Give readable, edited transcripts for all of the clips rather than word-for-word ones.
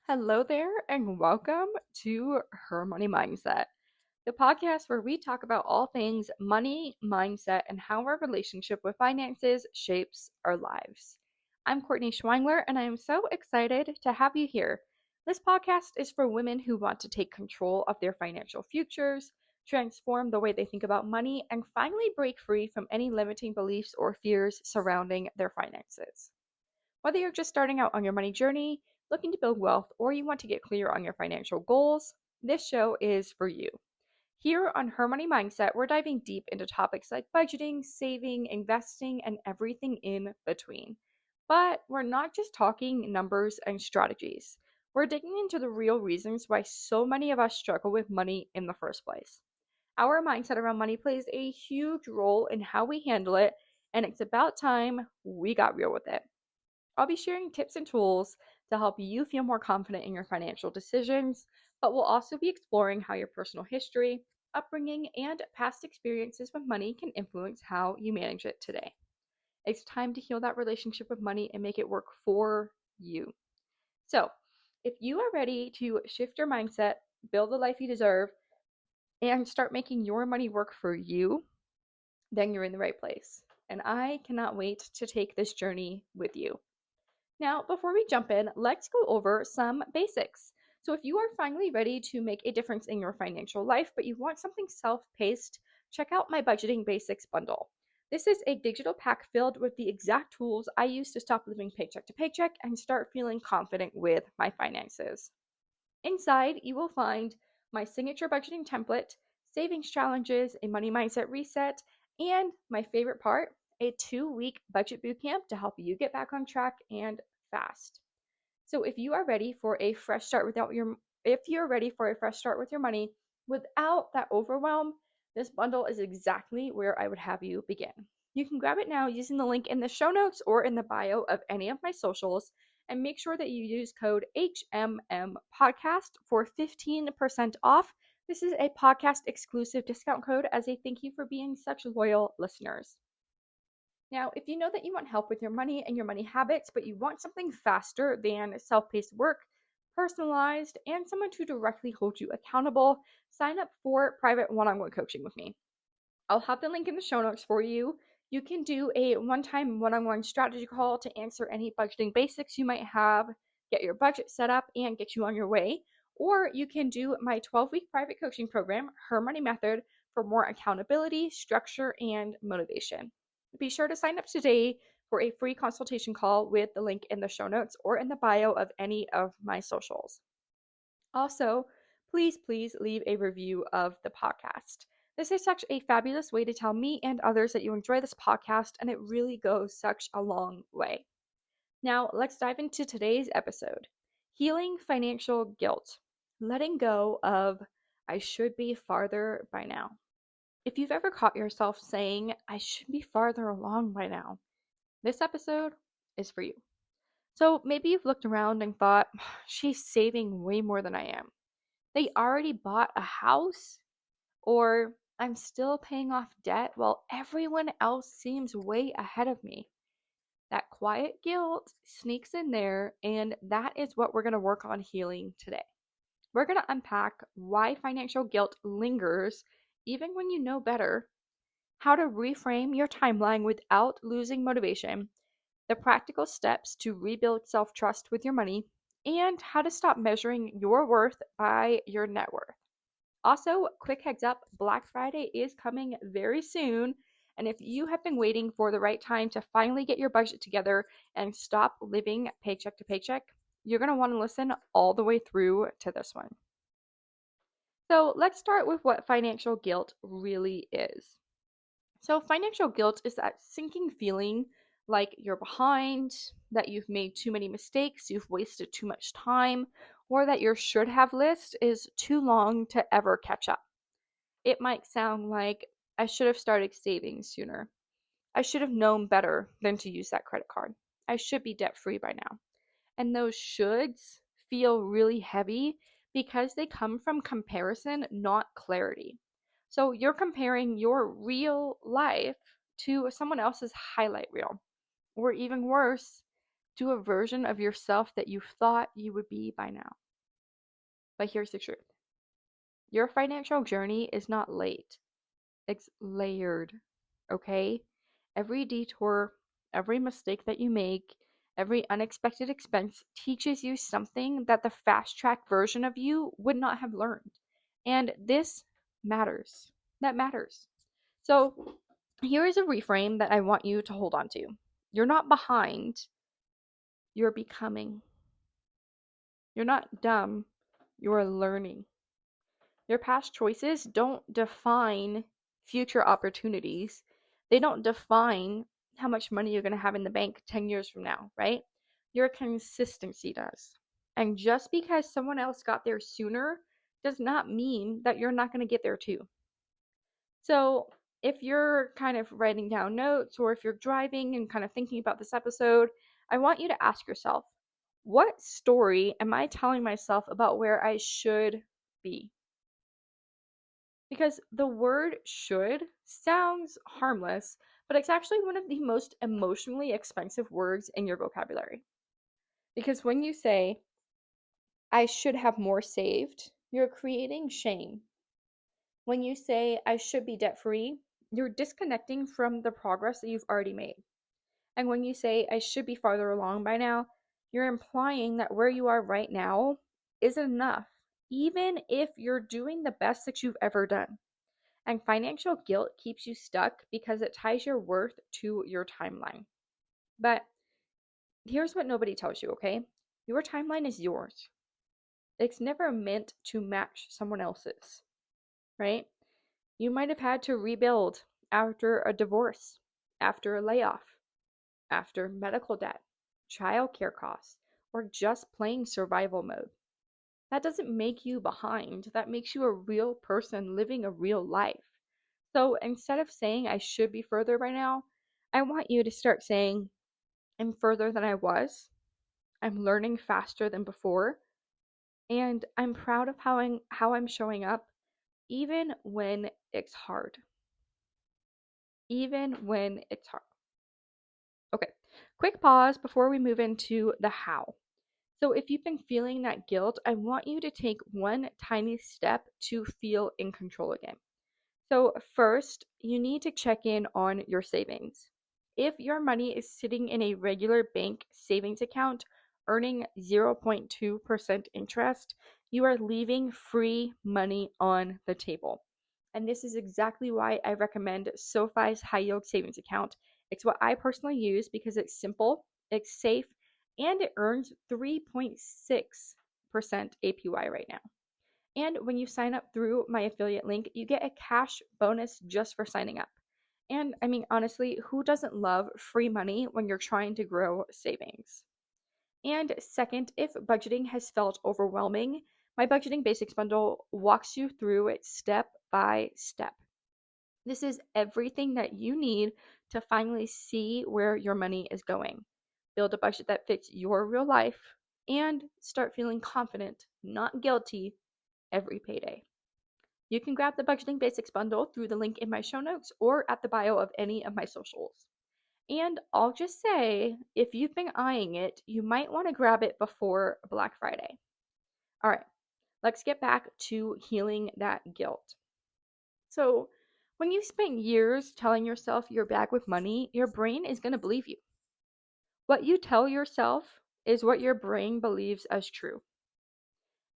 Hello there, and welcome to Her Money Mindset, the podcast where we talk about all things money, mindset, and how our relationship with finances shapes our lives. I'm Courtney Schweingler, and I am so excited to have you here. This podcast is for women who want to take control of their financial futures, transform the way they think about money, and finally break free from any limiting beliefs or fears surrounding their finances. Whether you're just starting out on your money journey, looking to build wealth, or you want to get clear on your financial goals, this show is for you. Here on Her Money Mindset, we're diving deep into topics like budgeting, saving, investing, and everything in between. But we're not just talking numbers and strategies. We're digging into the real reasons why so many of us struggle with money in the first place. Our mindset around money plays a huge role in how we handle it, and it's about time we got real with it. I'll be sharing tips and tools to help you feel more confident in your financial decisions, but we'll also be exploring how your personal history, upbringing, and past experiences with money can influence how you manage it today. It's time to heal that relationship with money and make it work for you. So, if you are ready to shift your mindset, build the life you deserve, and start making your money work for you, then you're in the right place. And I cannot wait to take this journey with you. Now, before we jump in, let's go over some basics. So, if you are finally ready to make a difference in your financial life, but you want something self paced, check out my Budgeting Basics bundle. This is a digital pack filled with the exact tools I use to stop living paycheck to paycheck and start feeling confident with my finances. Inside, you will find my signature budgeting template, savings challenges, a money mindset reset, and my favorite part, a 2-week budget bootcamp to help you get back on track and fast. So if you are ready for a fresh start without your if you're ready for a fresh start with your money without that overwhelm, this bundle is exactly where I would have you begin. You can grab it now using the link in the show notes or in the bio of any of my socials, and make sure that you use code HMM podcast for 15% off. This is a podcast exclusive discount code as a thank you for being such loyal listeners. Now, if you know that you want help with your money and your money habits, but you want something faster than self paced work, personalized, and someone to directly hold you accountable, sign up for private one on one coaching with me. I'll have the link in the show notes for you. You can do a one time one on one strategy call to answer any budgeting basics you might have, get your budget set up, and get you on your way. Or you can do my 12-week private coaching program, Her Money Method, for more accountability, structure, and motivation. Be sure to sign up today for a free consultation call with the link in the show notes or in the bio of any of my socials. Also, please leave a review of the podcast. This is such a fabulous way to tell me and others that you enjoy this podcast, and it really goes such a long way. Now, let's dive into today's episode: healing financial guilt, letting go of I should be farther by now. If you've ever caught yourself saying, I should be farther along by now, this episode is for you. So maybe you've looked around and thought, she's saving way more than I am. They already bought a house, or I'm still paying off debt while everyone else seems way ahead of me. That quiet guilt sneaks in there, and that is what we're going to work on healing today. We're going to unpack why financial guilt lingers even when you know better, how to reframe your timeline without losing motivation, the practical steps to rebuild self trust with your money, and how to stop measuring your worth by your net worth. Also, quick heads up, Black Friday is coming very soon. And if you have been waiting for the right time to finally get your budget together and stop living paycheck to paycheck, you're going to want to listen all the way through to this one. So, let's start with what financial guilt really is. So, financial guilt is that sinking feeling like you're behind, that you've made too many mistakes, you've wasted too much time, or that your should have list is too long to ever catch up. It might sound like I should have started saving sooner. I should have known better than to use that credit card. I should be debt free by now. And those shoulds feel really heavy because they come from comparison, not clarity. So you're comparing your real life to someone else's highlight reel. Or even worse, to a version of yourself that you thought you would be by now. But here's the truth. Your financial journey is not late. It's layered, okay? Every detour, every mistake that you make, every unexpected expense teaches you something that the fast track version of you would not have learned. And this matters. That matters. So, here is a reframe that I want you to hold on to. You're not behind, you're becoming. You're not dumb, you're learning. Your past choices don't define future opportunities. They don't define how much money you're going to have in the bank 10 years from now, right? Your consistency does. And just because someone else got there sooner does not mean that you're not going to get there too. So, if you're kind of writing down notes or if you're driving and kind of thinking about this episode, I want you to ask yourself, what story am I telling myself about where I should be? Because the word should sounds harmless, but it's actually one of the most emotionally expensive words in your vocabulary. Because when you say, I should have more saved, you're creating shame. When you say, I should be debt free, you're disconnecting from the progress that you've already made. And when you say, I should be farther along by now, you're implying that where you are right now isn't enough, even if you're doing the best that you've ever done. And financial guilt keeps you stuck because it ties your worth to your timeline. But here's what nobody tells you, okay? Your timeline is yours. It's never meant to match someone else's, right? You might have had to rebuild after a divorce, after a layoff, after medical debt, childcare costs, or just plain survival mode. That doesn't make you behind. That makes you a real person living a real life. So instead of saying I should be further by now, I want you to start saying I'm further than I was. I'm learning faster than before. And I'm proud of how I'm showing up even when it's hard. Even when it's hard. Okay, quick pause before we move into the how. So if you've been feeling that guilt, I want you to take one tiny step to feel in control again. So first, you need to check in on your savings. If your money is sitting in a regular bank savings account earning 0.2% interest, you are leaving free money on the table. And this is exactly why I recommend SoFi's high yield savings account. It's what I personally use because it's simple, it's safe, and it earns 3.6% APY right now. And when you sign up through my affiliate link, you get a cash bonus just for signing up. And I mean, honestly, who doesn't love free money when you're trying to grow savings? And second, if budgeting has felt overwhelming, my Budgeting Basics bundle walks you through it step by step. This is everything that you need to finally see where your money is going. Build a budget that fits your real life and start feeling confident, not guilty, every payday. You can grab the Budgeting Basics bundle through the link in my show notes or at the bio of any of my socials. And I'll just say, if you've been eyeing it, you might want to grab it before Black Friday. All right, let's get back to healing that guilt. So, when you spent years telling yourself you're back with money, your brain is going to believe you. What you tell yourself is what your brain believes as true.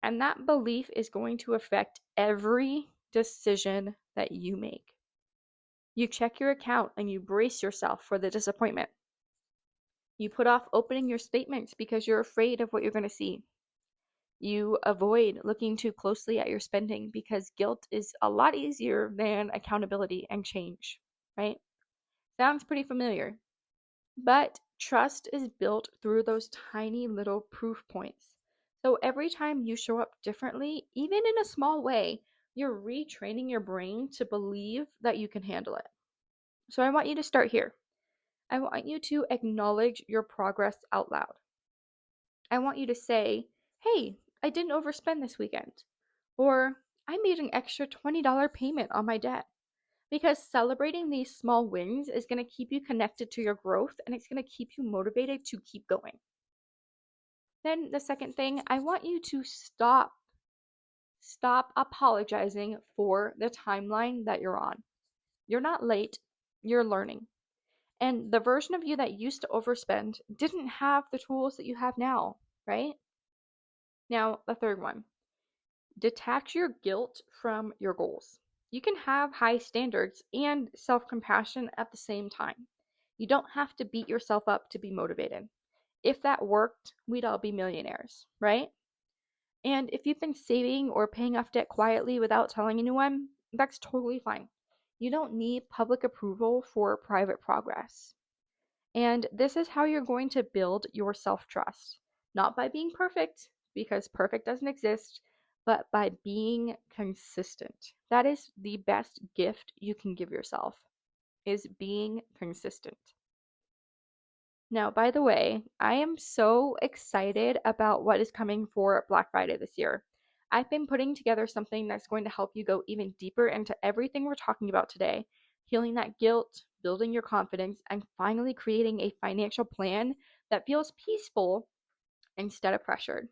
And that belief is going to affect every decision that you make. You check your account and you brace yourself for the disappointment. You put off opening your statements because you're afraid of what you're going to see. You avoid looking too closely at your spending because guilt is a lot easier than accountability and change, right? Sounds pretty familiar. But trust is built through those tiny little proof points. So every time you show up differently, even in a small way, you're retraining your brain to believe that you can handle it. So I want you to start here. I want you to acknowledge your progress out loud. I want you to say, hey, I didn't overspend this weekend. Or I made an extra $20 payment on my debt. Because celebrating these small wins is going to keep you connected to your growth and it's going to keep you motivated to keep going. Then the second thing, I want you to stop apologizing for the timeline that you're on. You're not late, you're learning. And the version of you that used to overspend didn't have the tools that you have now, right? Now, the third one, detach your guilt from your goals. You can have high standards and self compassion at the same time. You don't have to beat yourself up to be motivated. If that worked, we'd all be millionaires, right? And if you've been saving or paying off debt quietly without telling anyone, that's totally fine. You don't need public approval for private progress. And this is how you're going to build your self trust. Not by being perfect, because perfect doesn't exist, but by being consistent. That is the best gift you can give yourself, is being consistent. Now, by the way, I am so excited about what is coming for Black Friday this year. I've been putting together something that's going to help you go even deeper into everything we're talking about today, healing that guilt, building your confidence, and finally creating a financial plan that feels peaceful instead of pressured.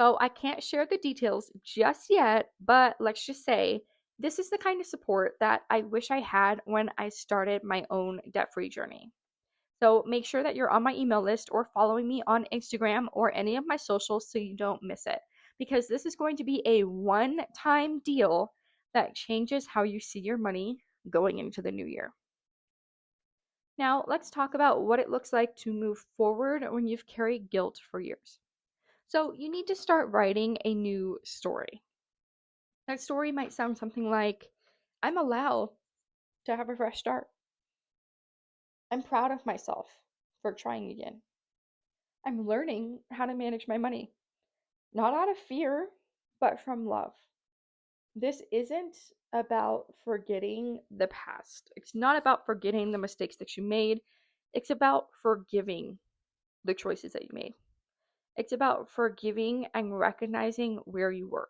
So I can't share the details just yet, but let's just say this is the kind of support that I wish I had when I started my own debt-free journey. So make sure that you're on my email list or following me on Instagram or any of my socials so you don't miss it. Because this is going to be a one-time deal that changes how you see your money going into the new year. Now, let's talk about what it looks like to move forward when you've carried guilt for years. So, you need to start writing a new story. That story might sound something like, I'm allowed to have a fresh start. I'm proud of myself for trying again. I'm learning how to manage my money, not out of fear, but from love. This isn't about forgetting the past. It's not about forgetting the mistakes that you made. It's about forgiving the choices that you made. It's about forgiving and recognizing where you were.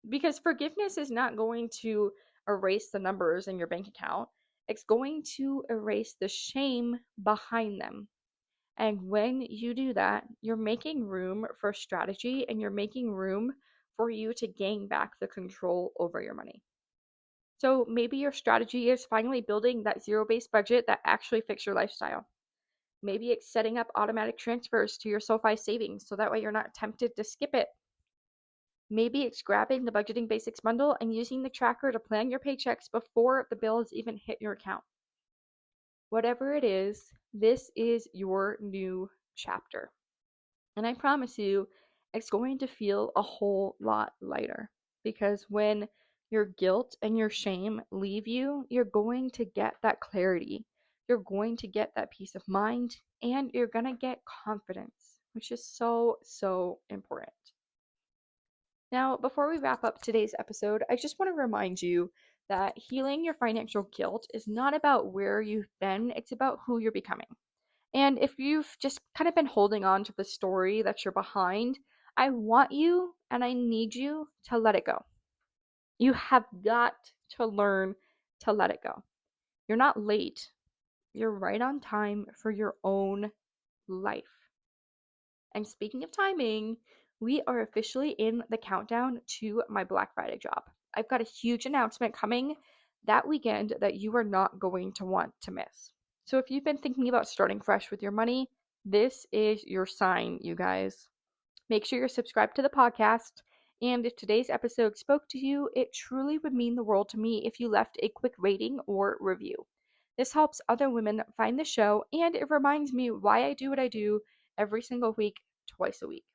Because forgiveness is not going to erase the numbers in your bank account, it's going to erase the shame behind them. And when you do that, you're making room for strategy and you're making room for you to gain back the control over your money. So maybe your strategy is finally building that zero-based budget that actually fits your lifestyle. Maybe it's setting up automatic transfers to your SoFi savings so that way you're not tempted to skip it. Maybe it's grabbing the Budgeting Basics bundle and using the tracker to plan your paychecks before the bills even hit your account. Whatever it is, this is your new chapter. And I promise you, it's going to feel a whole lot lighter because when your guilt and your shame leave you, you're going to get that clarity. You're going to get that peace of mind and you're going to get confidence, which is so, so important. Now, before we wrap up today's episode, I just want to remind you that healing your financial guilt is not about where you've been, it's about who you're becoming. And if you've just kind of been holding on to the story that you're behind, I want you and I need you to let it go. You have got to learn to let it go. You're not late, you're right on time for your own life. And speaking of timing, we are officially in the countdown to my Black Friday drop. I've got a huge announcement coming that weekend that you are not going to want to miss. So if you've been thinking about starting fresh with your money, this is your sign, you guys. Make sure you're subscribed to the podcast. And if today's episode spoke to you, it truly would mean the world to me if you left a quick rating or review. This helps other women find the show, and it reminds me why I do what I do every single week, twice a week.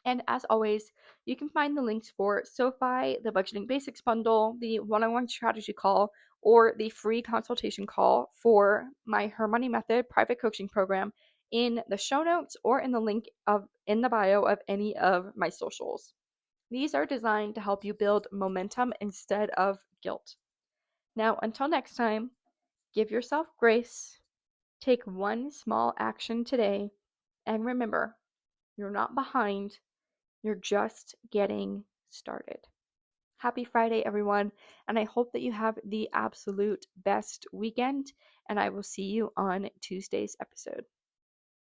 And as always, you can find the links for SoFi, the Budgeting Basics bundle, the one-on-one strategy call, or the free consultation call for my Her Money Method private coaching program in the show notes or in the link in the bio of any of my socials. These are designed to help you build momentum instead of guilt. Now, until next time, give yourself grace, take one small action today, and remember, you're not behind, you're just getting started. Happy Friday, everyone, and I hope that you have the absolute best weekend, and I will see you on Tuesday's episode.